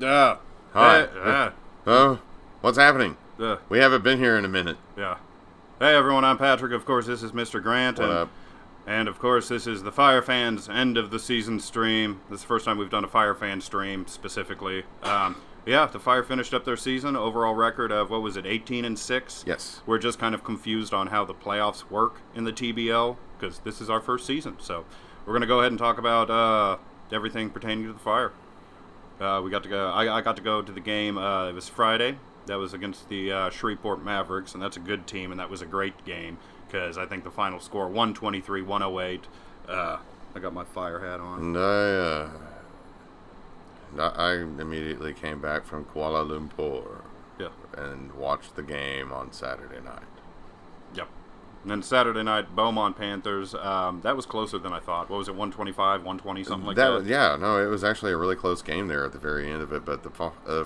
Hi. Oh, what's happening? Uh, We haven't been here in a minute. yeah. Hey everyone, I'm Patrick. Of course, this is Mr. Grant, What up? and of course, this is the Fire Fans end of the season stream. This is the first time we've done a Fire Fan stream specifically. Yeah, the Fire finished up their season. Overall record of 18-6. Yes. We're just kind of confused on how the playoffs work in the TBL because this is our first season. So we're gonna go ahead and talk about everything pertaining to the Fire. We got to go. I got to go to the game. It was Friday. That was against the Shreveport Mavericks, and that's a good team, and that was a great game because I think the final score 123-108. I got my Fire hat on. And I immediately came back from Kuala Lumpur. Yeah. And watched the game on Saturday night. Yep. And then Saturday night, Beaumont Panthers. That was closer than I thought. What was it, 125, 120, something like that? Yeah, no, it was actually a really close game there at the very end of it, but the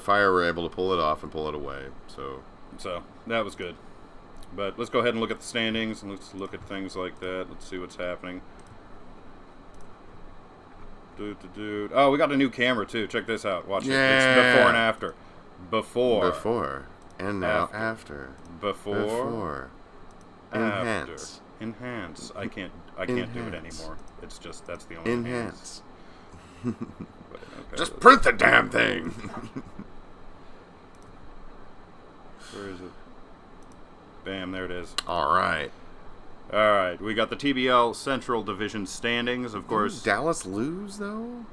Fire were able to pull it off and pull it away. So that was good. But let's go ahead and look at the standings, and let's look at things like that. Let's see what's happening. Oh, we got a new camera, too. Check this out. Watch it. It's before and after. Before. And now after. Before. Enhance. Enhance. I can't do it anymore. It's just, that's the only Enhance. Okay, Just print the damn thing. Where is it? Bam, there it is. All right. We got the TBL Central Division standings, of course. Did Dallas lose, though?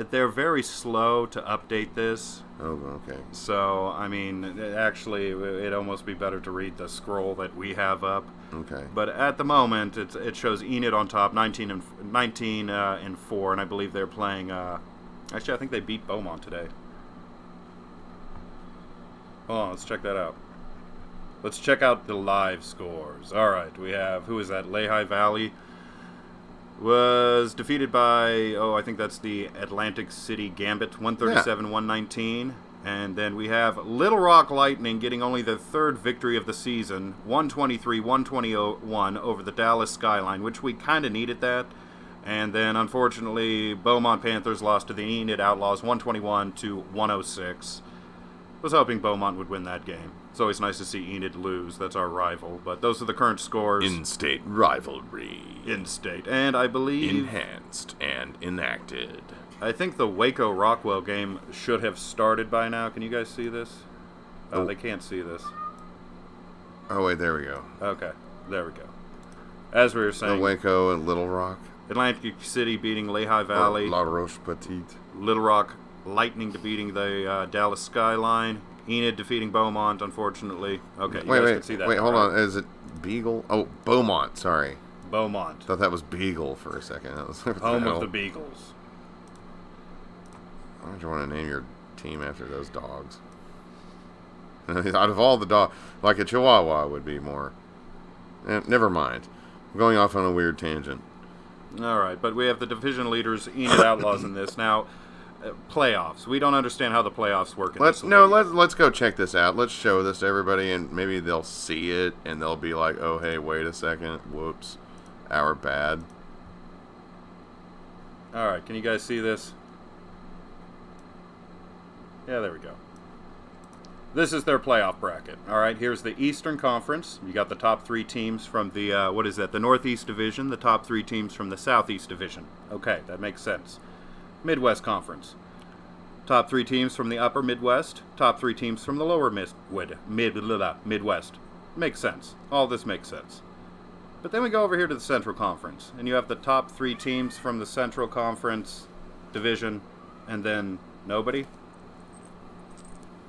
They're very slow to update this. Oh, okay. So, I mean, actually, it'd almost be better to read the scroll that we have up. Okay. But at the moment, it shows Enid on top, 19 and 4, and I believe they're playing. Actually, I think they beat Beaumont today. Hold on, let's check that out. Let's check out the live scores. All right, we have, who is that? Lehigh Valley was defeated by, I think that's the Atlantic City Gambit, 137-119. And then we have Little Rock Lightning getting only their third victory of the season, 123-121 over the Dallas Skyline, which we kind of needed that. And then, unfortunately, Beaumont Panthers lost to the Enid Outlaws, 121-106. Was hoping Beaumont would win that game. It's always nice to see Enid lose. That's our rival. But those are the current scores. In-state rivalry. In-state. And I believe... Enhanced and enacted. I think the Waco-Rockwell game should have started by now. Can you guys see this? Oh, they can't see this. Oh, wait, there we go. Okay, there we go. As we were saying... Waco and Little Rock. Atlantic City beating Lehigh Valley. La Roche Petite. Little Rock Lightning defeating the Dallas Skyline. Enid defeating Beaumont, unfortunately. Okay, you guys can see that. Wait, hold on. Is it Beagle? Oh, Beaumont, sorry. Beaumont. Thought that was Beagle for a second. That was Home of the Beagles. Why don't you want to name your team after those dogs? Out of all the dogs, like a Chihuahua would be more. Never mind. I'm going off on a weird tangent. All right, but we have the division leaders, Enid Outlaws, in this. Now, playoffs. We don't understand how the playoffs work in this league. Let's go check this out. Let's show this to everybody, and maybe they'll see it, and they'll be like, oh, hey, wait a second. Whoops. Our bad. All right, can you guys see this? Yeah, there we go. This is their playoff bracket. All right, here's the Eastern Conference. You got the top three teams from the, the Northeast Division, the top three teams from the Southeast Division. Okay, that makes sense. Midwest Conference. Top three teams from the Upper Midwest, top three teams from the Lower Midwest. Makes sense. All this makes sense. But then we go over here to the Central Conference, and you have the top three teams from the Central Conference Division, and then nobody.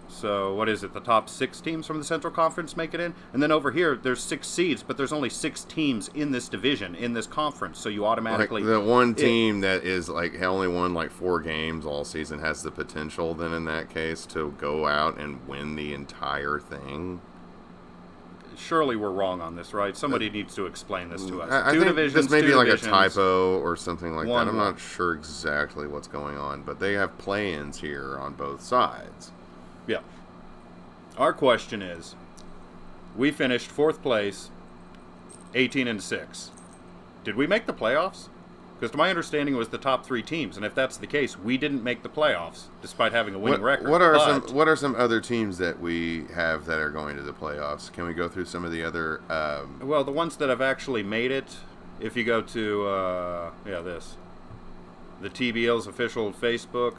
So, what is it? The top 6 teams from the Central Conference make it in? And then over here, there's 6 seeds, but there's only 6 teams in this division, in this conference. So you automatically... Like the one team that is, only won, 4 games all season has the potential, then, in that case, to go out and win the entire thing. Surely we're wrong on this, right? Somebody needs to explain this to us. I Two think divisions, this may be like divisions, a typo or something like that. I'm 1-1. not sure exactly what's going on, but they have play-ins here on both sides. Yeah. Our question is, we finished 4th place, 18-6. Did we make the playoffs? Because to my understanding, it was the top 3 teams, and if that's the case, we didn't make the playoffs despite having a winning record. What are some other teams that we have that are going to the playoffs? Can we go through some of the other? Well, the ones that have actually made it, if you go to the TBL's official Facebook,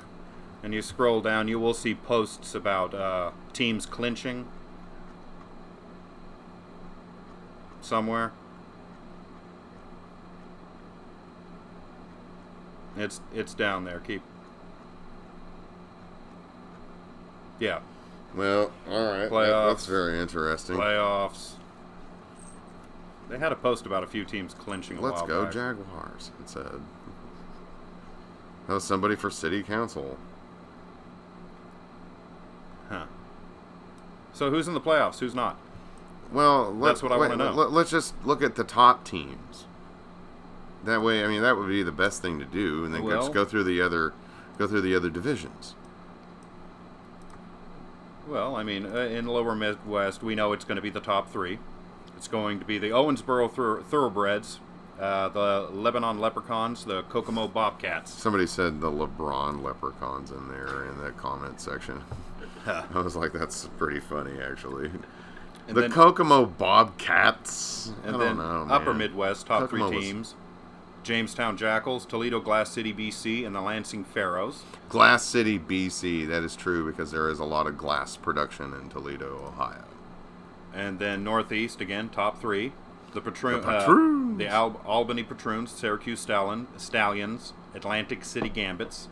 and you scroll down, you will see posts about teams clinching somewhere. It's down there. Yeah. Well, all right. Playoffs. That's very interesting. Playoffs. They had a post about a few teams clinching a while Let's go back. Jaguars, it said. That was somebody for city council. Huh. So who's in the playoffs? Who's not? Well, that's what I want to know. Let's just look at the top teams. That way, I mean, that would be the best thing to do, and then just go through the other divisions. Well, I mean, in the lower Midwest, we know it's going to be the top 3. It's going to be the Owensboro Thoroughbreds, the Lebanon Leprechauns, the Kokomo Bobcats. Somebody said the LeBron Leprechauns in there in the comment section. I was like, that's pretty funny, actually. And the then, Kokomo Bobcats. And I then don't know, Upper man. Midwest, top Kokomo 3 teams. Jamestown Jackals, Toledo Glass City, BC, and the Lansing Pharaohs. Glass City, BC. That is true because there is a lot of glass production in Toledo, Ohio. And then Northeast, again, top 3. The Patroons. The Albany Patroons, Syracuse Stallions, Atlantic City Gambits.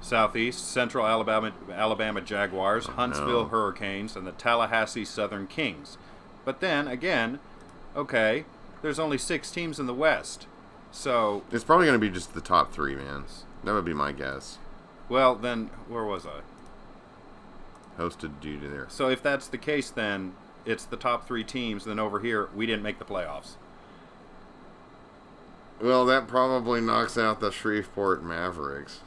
Southeast, Central Alabama Jaguars, Huntsville Hurricanes, and the Tallahassee Southern Kings. But then, again, okay, there's only 6 teams in the West. So it's probably going to be just the top 3, man. That would be my guess. Well, then, where was I? Hosted you there. So if that's the case, then it's the top 3 teams. Then over here, we didn't make the playoffs. Well, that probably knocks out the Shreveport Mavericks.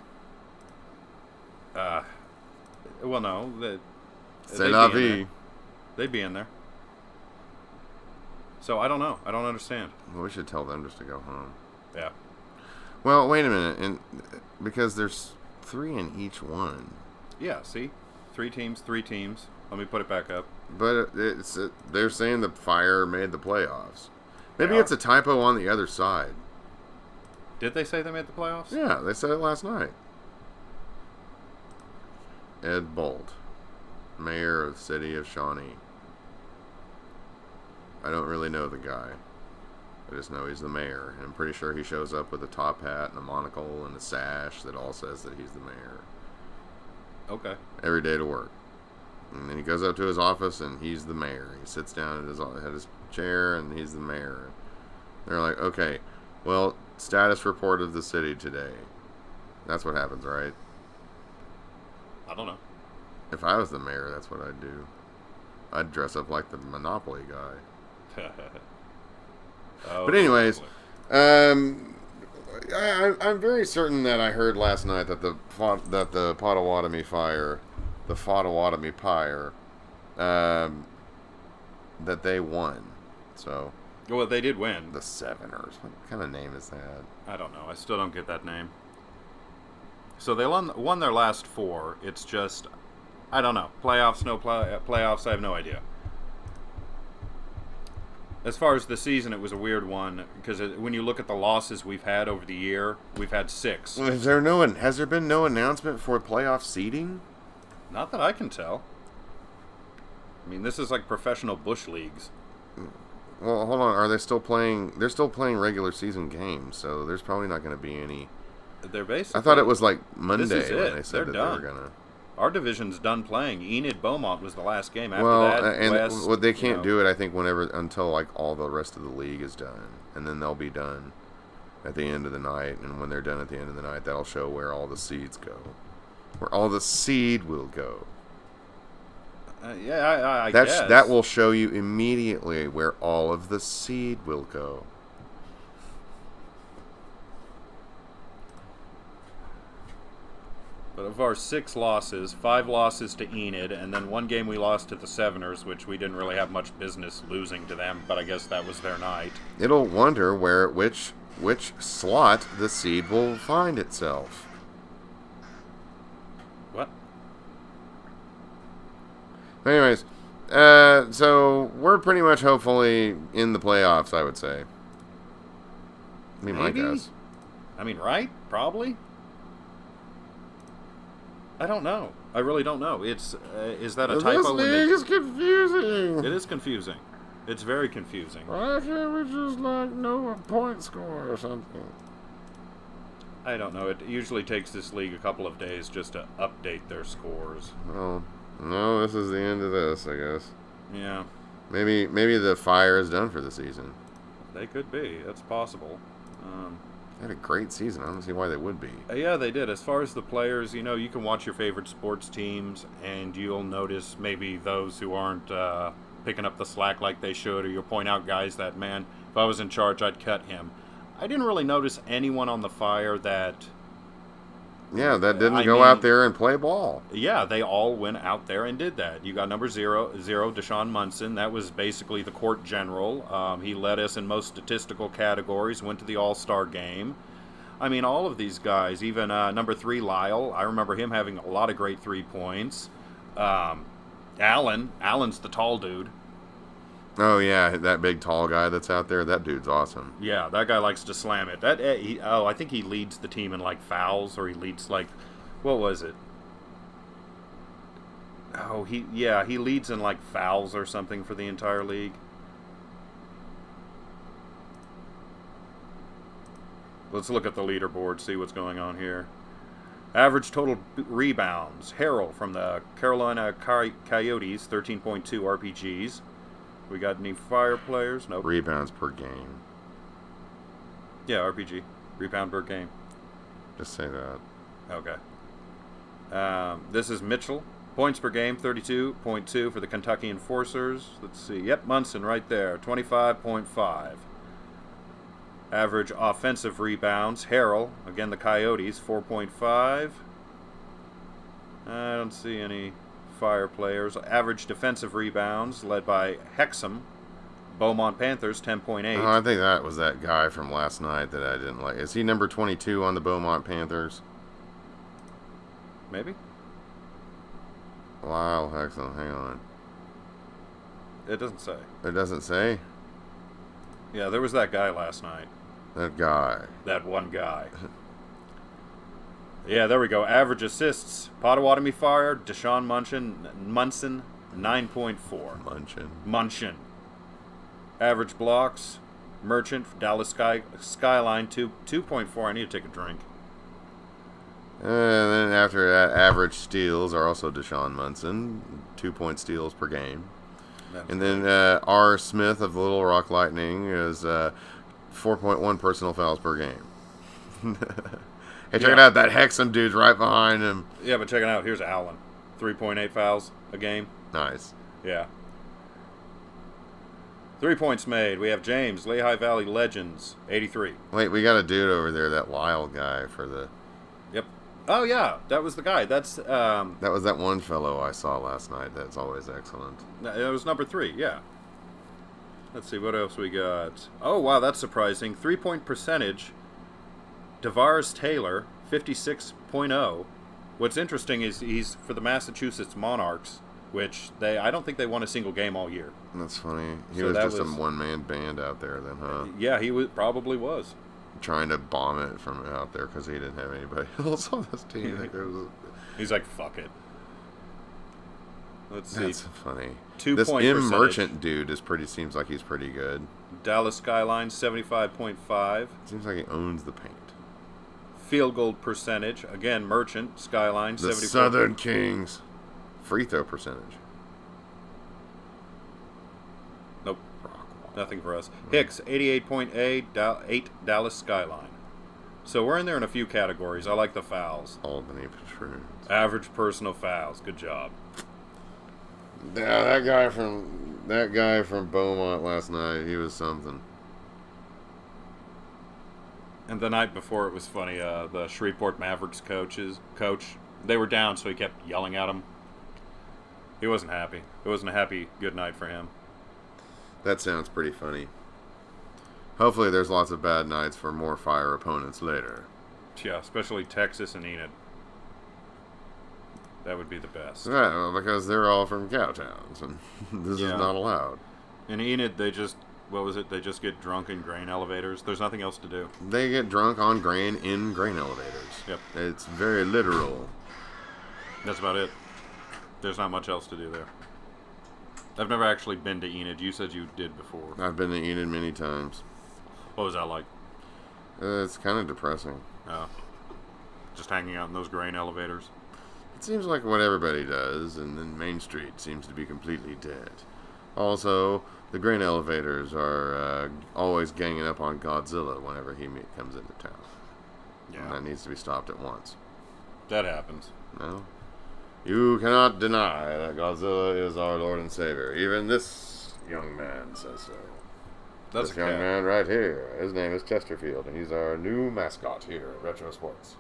Well, no. C'est la vie. They'd be in there. So I don't know. I don't understand. Well, we should tell them just to go home. Yeah. Well, wait a minute, because there's 3 in each one. Yeah. See, 3 teams. Let me put it back up. But they're saying the Fire made the playoffs. Maybe it's a typo on the other side. Did they say they made the playoffs? Yeah, they said it last night. Ed Bolt, mayor of the city of Shawnee. I don't really know the guy. I just know he's the mayor. And I'm pretty sure he shows up with a top hat and a monocle and a sash that all says that he's the mayor. Okay. Every day to work. And then he goes up to his office and he's the mayor. He sits down at his chair and he's the mayor. They're like, okay, well, status report of the city today. That's what happens, right? I don't know. If I was the mayor, that's what I'd do. I'd dress up like the Monopoly guy. But anyways, I'm very certain that I heard last night that the Potawatomi Fire, that they won. So. Well, they did win. The Seveners. What kind of name is that? I don't know. I still don't get that name. So they won their last 4. It's just, I don't know. Playoffs, no playoffs. I have no idea. As far as the season, it was a weird one because when you look at the losses we've had over the year, we've had 6. Well, has there been no announcement for playoff seeding? Not that I can tell. I mean, this is like professional bush leagues. Well, hold on. Are they still playing? They're still playing regular season games, so there's probably not going to be any. They're basically. I thought it was like Monday this is it. when they said They're that done. they were going to. Our division's done playing. Enid Beaumont was the last game. After Well, that, and West, they can't do it, I think, until like all the rest of the league is done, and then they'll be done at the end of the night. And when they're done at the end of the night, that'll show where all the seeds go, where all the seed will go. I guess That will show you immediately where all of the seed will go. But of our 6 losses, 5 losses to Enid, and then 1 game we lost to the Seveners, which we didn't really have much business losing to them, but I guess that was their night. It'll wonder which which slot the seed will find itself. What? Anyways, so we're pretty much hopefully in the playoffs, I would say. Be my Maybe? guess. I mean, right? Probably. I don't know. I really don't know. It's is that a typo? This league is confusing. It is confusing. It's very confusing. Why can't we just know a point score or something? I don't know. It usually takes this league a couple of days just to update their scores. Well, no, this is the end of this, I guess. Yeah. Maybe the Fire is done for the season. They could be. That's possible. They had a great season. I don't see why they would be. Yeah, they did. As far as the players, you can watch your favorite sports teams, and you'll notice maybe those who aren't picking up the slack like they should, or you'll point out guys that, man, if I was in charge, I'd cut him. I didn't really notice anyone on the Fire that... Yeah, that didn't go out there and play ball. Yeah, they all went out there and did that. You got number 0, Deshaun Munson. That was basically the court general. He led us in most statistical categories, went to the All-Star game. I mean, all of these guys, even number 3, Lyle, I remember him having a lot of great 3 points. Allen's the tall dude. Oh, yeah, that big tall guy that's out there, that dude's awesome. Yeah, that guy likes to slam it. I think he leads the team in, fouls, or he leads, what was it? Oh, he leads in, fouls or something for the entire league. Let's look at the leaderboard, see what's going on here. Average total rebounds. Harrell from the Carolina Coyotes, 13.2 RPGs. We got any Fire players? Nope. Rebounds per game. Yeah, RPG. Rebound per game. Just say that. Okay. This is Mitchell. Points per game, 32.2 for the Kentucky Enforcers. Let's see. Yep, Munson right there, 25.5. Average offensive rebounds. Harrell, again the Coyotes, 4.5. I don't see any Fire players. Average defensive rebounds led by Hexham. Beaumont Panthers, 10.8. Oh, I think that was that guy from last night that I didn't like. Is he number 22 on the Beaumont Panthers? Maybe. Wow, Hexham, hang on. It doesn't say. It doesn't say? Yeah, there was that guy last night. That guy. That one guy. Yeah, there we go. Average assists. Potawatomi Fire, Deshaun Munson, 9.4. Munchin. Average blocks. Merchant, Dallas Skyline, 2.4. I need to take a drink. And then after that, average steals are also Deshaun Munson, 2-point steals per game. And then R. Smith of the Little Rock Lightning is 4.1 personal fouls per game. Hey, check it out. That Hexham dude's right behind him. Yeah, but check it out. Here's Allen. 3.8 fouls a game. Nice. Yeah. 3 points made. We have James, Lehigh Valley Legends, 83. Wait, we got a dude over there, that Lyle guy for the... Yep. Oh, yeah. That was the guy. That's... That was that one fellow I saw last night. That's always excellent. It was number 3, yeah. Let's see, what else we got? Oh, wow, that's surprising. 3-point percentage... Tavares Taylor, 56.0. What's interesting is he's for the Massachusetts Monarchs, which I don't think they won a single game all year. That's funny. He So was that just a was- one-man band out there then, huh? Yeah, probably was. Trying to bomb it from out there because he didn't have anybody else on this team. Like, it was, He's like, fuck it. Let's see. that's funny. 2 This point M. percentage. Merchant dude seems like he's pretty good. Dallas Skyline, 75.5. Seems like he owns the paint. Field goal percentage, again, Merchant, Skyline, The 74. Southern Kings. Free throw percentage. Nope, nothing for us. Hicks, 88.8, Dallas Skyline. So we're in there in a few categories. I like the fouls. Albany Patroons. Average personal fouls. Good job. Yeah, that guy from Beaumont last night, he was something. And the night before, it was funny. The Shreveport Mavericks coach, they were down, so he kept yelling at them. He wasn't happy. It wasn't a happy, good night for him. That sounds pretty funny. Hopefully there's lots of bad nights for more Fire opponents later. Yeah, especially Texas and Enid. That would be the best. Yeah, well, because they're all from cow towns, and this is not allowed. In Enid, they just, what was it? They just get drunk in grain elevators. There's nothing else to do. They get drunk on grain in grain elevators. Yep. It's very literal. That's about it. There's not much else to do there. I've never actually been to Enid. You said you did before. I've been to Enid many times. What was that like? It's kind of depressing. Oh. Just hanging out in those grain elevators. It seems like what everybody does, and then Main Street seems to be completely dead. Also, the grain elevators are always ganging up on Godzilla whenever he comes into town. Yeah. And that needs to be stopped at once. That happens. No? You cannot deny that Godzilla is our Lord and Savior. Even this young man says so. That's this young man right here. His name is Chesterfield, and he's our new mascot here at Retro Sports.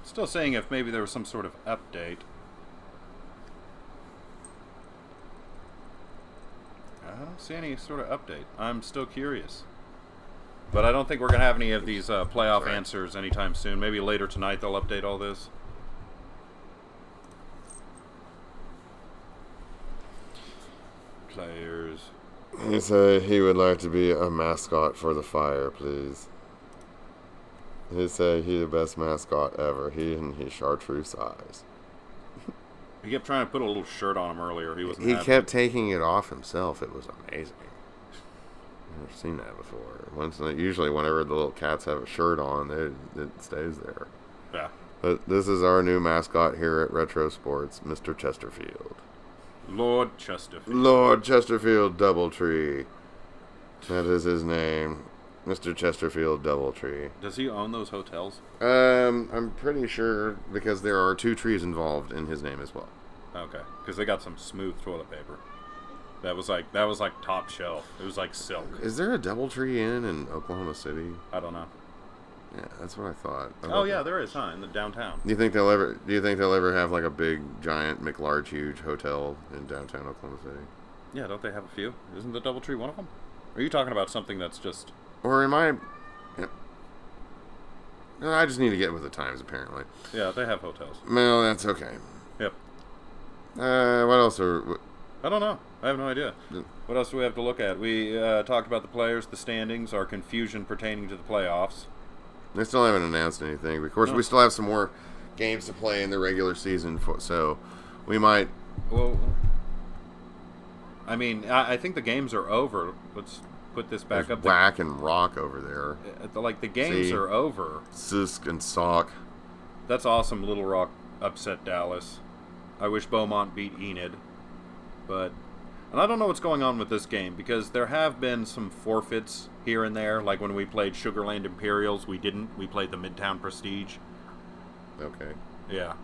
Still saying if maybe there was some sort of update. I don't see any sort of update. I'm still curious. But I don't think we're going to have any of these playoff answers anytime soon. Maybe later tonight they'll update all this. Players. He said he would like to be a mascot for the Fire, please. He said he's the best mascot ever. He and his chartreuse eyes. He kept trying to put a little shirt on him earlier. He kept taking it off himself. It was amazing. I've never seen that before. Usually whenever the little cats have a shirt on, it stays there. Yeah. But this is our new mascot here at Retro Sports, Mr. Chesterfield. Lord Chesterfield. Lord Chesterfield Doubletree. That is his name. Mr. Chesterfield Doubletree. Does he own those hotels? I'm pretty sure because there are 2 trees involved in his name as well. Okay, because they got some smooth toilet paper. That was like top shelf. It was like silk. Is there a Doubletree Inn in Oklahoma City? I don't know. Yeah, that's what I thought. Oh yeah, there is, huh? In the downtown. Do you think they'll ever have like a big, giant, McLarge huge hotel in downtown Oklahoma City? Yeah, don't they have a few? Isn't the Doubletree one of them? Or are you talking about something that's just? Or am I? Yeah. No, I just need to get with the times, apparently. Yeah, they have hotels. Well, that's okay. Yep. What else are? I don't know. I have no idea. What else do we have to look at? We talked about the players, the standings, our confusion pertaining to the playoffs. They still haven't announced anything. Of course, we still have some more games to play in the regular season, so we might. Well, I mean, I think the games are over. Let's put this back up. Whack and Rock over there. The games are over. Sisk and Sock. That's awesome. Little Rock upset Dallas. I wish Beaumont beat Enid. And I don't know what's going on with this game, because there have been some forfeits here and there. Like when we played Sugarland Imperials, we didn't. We played the Midtown Prestige. Okay. Yeah.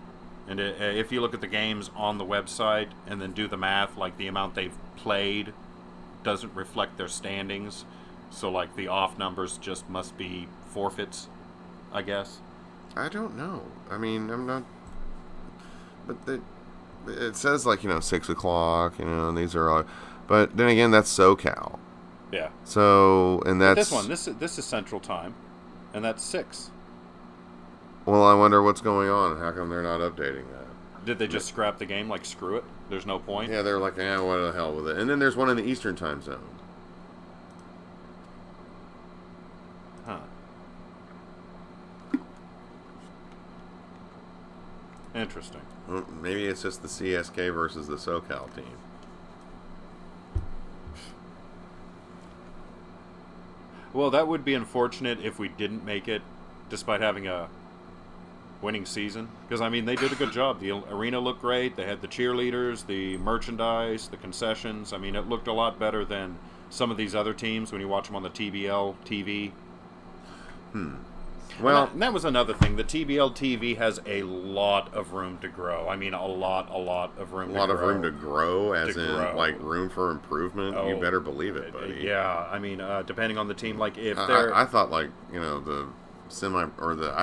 And if you look at the games on the website and then do the math, like the amount they've played doesn't reflect their standings. So like the off numbers just must be forfeits, I guess. I don't know. I mean, I'm not... But it says 6 o'clock, these are all... But then again, that's SoCal. Yeah. So, and that's... But this is Central Time, and that's 6. Well, I wonder what's going on. How come they're not updating that? Did they just scrap the game? Like, screw it? There's no point? Yeah, they're like, what the hell with it. And then there's one in the Eastern Time Zone. Huh. Interesting. Well, maybe it's just the CSK versus the SoCal team. Well, that would be unfortunate if we didn't make it, despite having a winning season. Because, I mean, they did a good job. The arena looked great. They had the cheerleaders, the merchandise, the concessions. I mean, it looked a lot better than some of these other teams when you watch them on the TBL TV. Well, and that was another thing. The TBL TV has a lot of room to grow. I mean, a lot of room to grow. A lot of room to grow, as in, grow. like, room for improvement? Oh, you better believe it, buddy. Yeah, I mean, depending on the team, like, if they're... I thought, I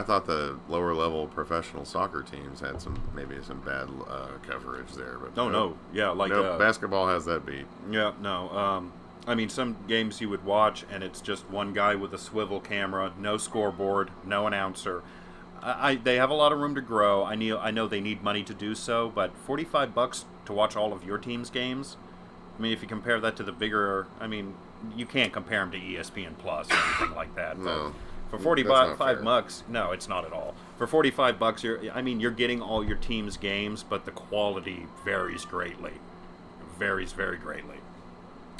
thought the lower level professional soccer teams had some bad coverage there, but No. Yeah, like... basketball has that beat. Yeah, no. I mean, some games you would watch, and it's just one guy with a swivel camera, no scoreboard, no announcer. They have a lot of room to grow. I know they need money to do so, but $45 to watch all of your team's games. I mean, if you compare that to the bigger, I mean, you can't compare them to ESPN Plus or anything like that. No, for $45, no, it's not at all. For $45, you're getting all your team's games, but the quality varies greatly. Varies very greatly.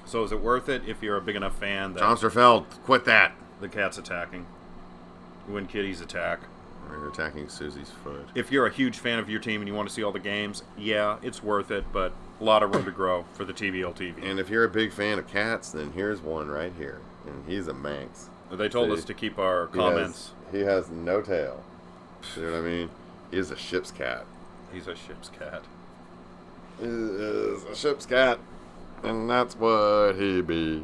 So is it worth it if you're a big enough fan that Johnsterfeld, quit that. the cat's attacking? When kitties attack. Or you're attacking Susie's foot. If you're a huge fan of your team and you want to see all the games, yeah, it's worth it, but a lot of room to grow for the TVL TV. And if you're a big fan of cats, then here's one right here. And he's a Manx. They told us to keep our comments. He has no tail. See what I mean? He is a ship's cat. He's a ship's cat. He is a ship's cat. And that's what he be.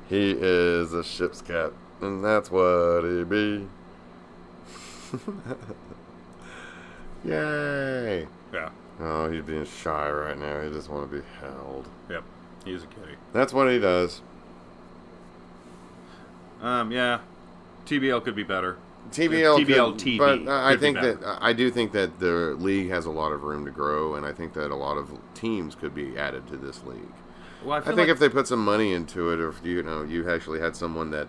He is a ship's cat. And that's what he be. Yay. Yeah. Oh, he's being shy right now. He just want to be held. Yep. He's a kitty. That's what he does. Yeah. TBL could be better. TBL TV. But I do think that the league has a lot of room to grow, and I think that a lot of teams could be added to this league. Well, I think if they put some money into it, or if you actually had someone that,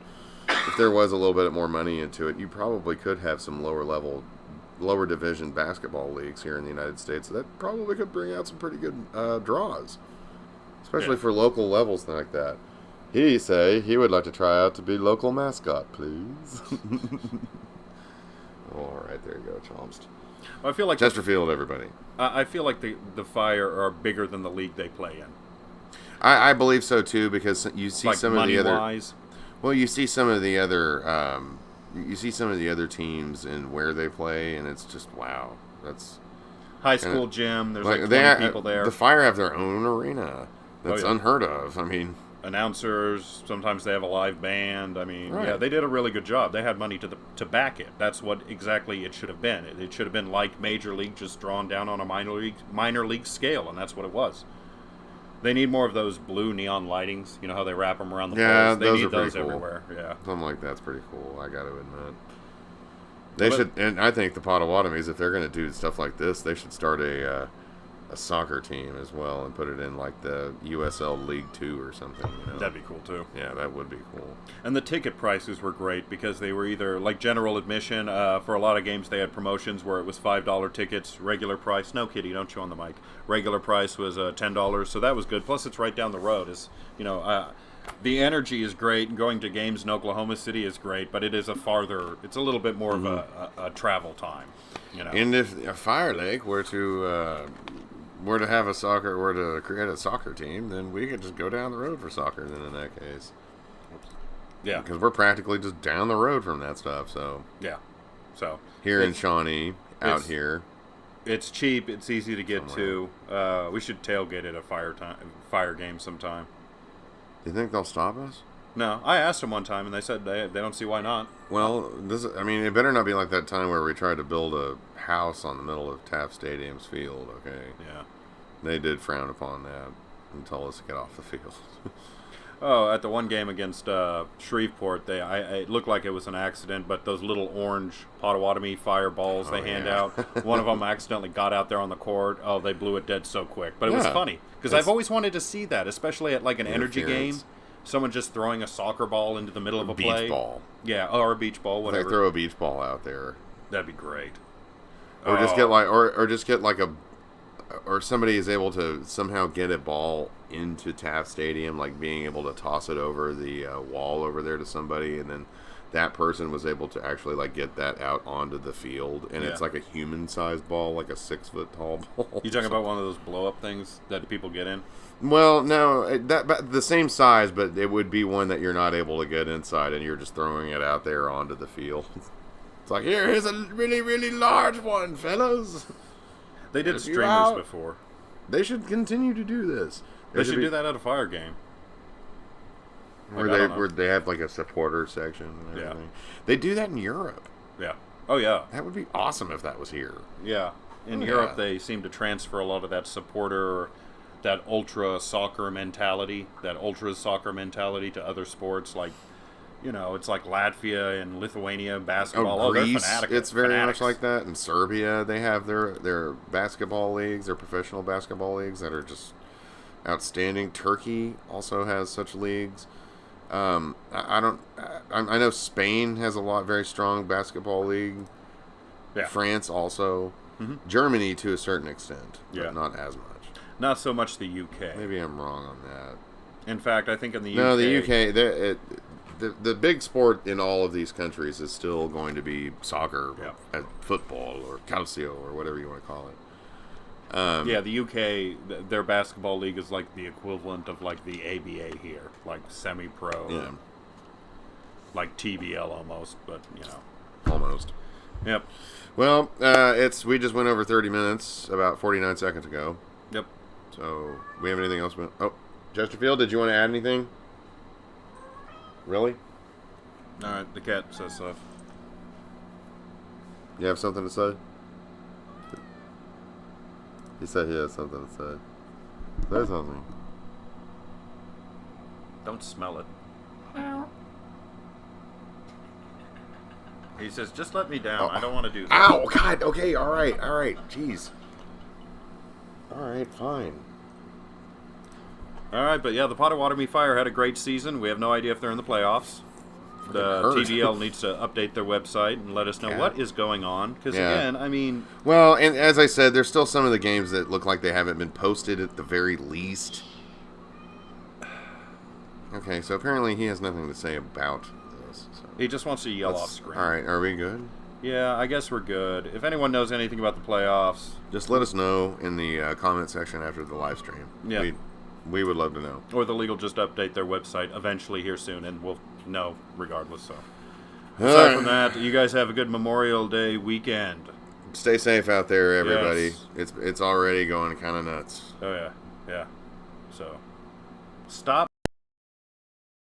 if there was a little bit more money into it, you probably could have some lower division basketball leagues here in the United States. That probably could bring out some pretty good draws, especially for local levels like that. He would like to try out to be local mascot, please. All right, there you go, Chomst. I feel like Chesterfield, everybody. I feel like the Fire are bigger than the league they play in. I believe so too, because you see like some of the other. Wise. Well, you see some of the other. You see some of the other teams and where they play, and it's just wow. That's high school gym. There's like 20 people there. The Fire have their own arena. That's unheard of. I mean, announcers. Sometimes they have a live band. I mean, right. Yeah, they did a really good job. They had money to back it. That's what exactly it should have been. It should have been like Major League, just drawn down on a minor league scale, and that's what it was. They need more of those blue neon lightings. You know how they wrap them around the poles? They need those cool. Everywhere. Yeah, something like that's pretty cool. I got to admit. They should, and I think the Potawatomis, if they're going to do stuff like this, they should start a soccer team as well and put it in like the USL League 2 or something. You know? That'd be cool too. Yeah, that would be cool. And the ticket prices were great because they were either like general admission. For a lot of games, they had promotions where it was $5 tickets, regular price. No, kitty, don't chew on the mic. Regular price was $10, so that was good. Plus, it's right down the road. The energy is great, and going to games in Oklahoma City is great, but it is it's a little bit more of a travel time. You know. And if a Fire Lake were to create a soccer team, then we could just go down the road for soccer. Then in that case, yeah, because we're practically just down the road from that stuff. So yeah, so here in Shawnee, out here, it's cheap. It's easy to get to. We should tailgate at a Fire game sometime. Do you think they'll stop us? No, I asked them one time, and they said they don't see why not. Well, it better not be like that time where we tried to build a house on the middle of Taft Stadium's field, okay? Yeah. They did frown upon that and told us to get off the field. Oh, at the one game against Shreveport, it looked like it was an accident, but those little orange Potawatomi Fire balls they hand out, one of them accidentally got out there on the court. Oh, they blew it dead so quick. But it was funny, because I've always wanted to see that, especially at like an energy game. Someone just throwing a soccer ball into the middle of a play. Beach ball. Yeah, or a beach ball, whatever. They throw a beach ball out there. That'd be great. Or or somebody is able to somehow get a ball into Taft Stadium, like being able to toss it over the wall over there to somebody, and then that person was able to actually like get that out onto the field, and it's like a human-sized ball, like a 6-foot tall ball. You talking about one of those blow-up things that people get in? Well, no, but the same size, but it would be one that you're not able to get inside, and you're just throwing it out there onto the field. It's like, here's a really, really large one, fellas. They did streamers before. They should continue to do this. They should do that at a Fire game. Where they have like a supporter section and everything. Yeah. They do that in Europe. Yeah. Oh, yeah. That would be awesome if that was here. Yeah. In Europe, they seem to transfer a lot of that supporter that ultra soccer mentality to other sports, like, you know, it's like Latvia and Lithuania basketball. Oh, they're Greece, fanatic. it's very fanatics. much like that. In Serbia, they have their basketball leagues, their professional basketball leagues that are just outstanding. Turkey also has such leagues. I know Spain has a very strong basketball league. Yeah. France also. Mm-hmm. Germany to a certain extent, but Yeah. not as much. Not so much the UK. Maybe I'm wrong on that. In fact, I think in the UK... No, the UK, the big sport in all of these countries is still going to be soccer, Yeah. football, or calcio, or whatever you want to call it. Yeah, the UK, their basketball league is like the equivalent of like the ABA here, like semi-pro, Yeah. like TBL almost, but you know. Almost. Yep. Well, we just went over 30 minutes about 49 seconds ago. Yep. So, we have anything else? Oh, Chesterfield, did you want to add anything? Really? All right, the cat says stuff. You have something to say? He said he has something to say. Say something. Don't smell it. He says, just let me down. I don't want to do that. Ow! God! Okay, alright. Jeez. Alright, fine. All right, but yeah, the Potawatomi Fire had a great season. We have no idea if they're in the playoffs. The TBL needs to update their website and let us know what is going on. Because, again, I mean... Well, and as I said, there's still some of the games that look like they haven't been posted at the very least. Okay, so apparently he has nothing to say about this. So. He just wants to yell off screen. Alright, are we good? Yeah, I guess we're good. If anyone knows anything about the playoffs... Just let us know in the comment section after the live stream. Yeah. We would love to know. Or the league will just update their website eventually here soon, and we'll know regardless. So, aside from that, you guys have a good Memorial Day weekend. Stay safe out there, everybody. Yes. It's already going kind of nuts. Oh, yeah. Yeah. So, stop